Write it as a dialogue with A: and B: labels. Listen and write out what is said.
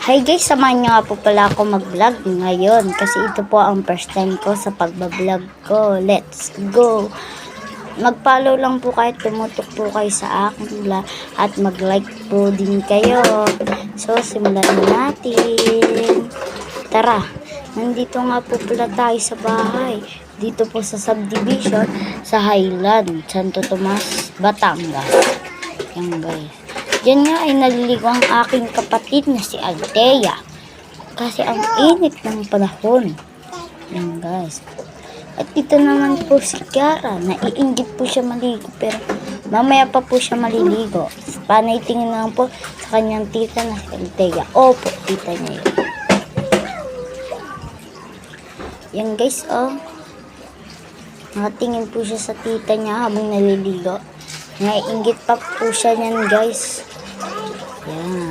A: Hi guys, samahan nyo nga po pala ako mag-vlog ngayon kasi ito po ang first time ko sa pagbablog ko. Let's go! Mag-follow lang po kayo, tumutok po kayo sa akin vlog at mag-like po din kayo. So, simulan na natin. Tara, nandito nga po pala tayo sa bahay. Dito po sa subdivision sa Highland, Santo Tomas, Batangas. Yan guys. Diyan nga ay naliligo ang aking kapatid na si Althea. Kasi ang init ng panahon. Yan guys. At dito naman po si Kiara. Naiinggit po siya maligo. Pero mamaya pa po siya maliligo. Panay tingin lang po sa kanyang tita na si Althea. Opo, tita niya yun. Yan guys, oh. Nakatingin po siya sa tita niya habang naliligo. Naiinggit pa po siya niyan guys. Yan.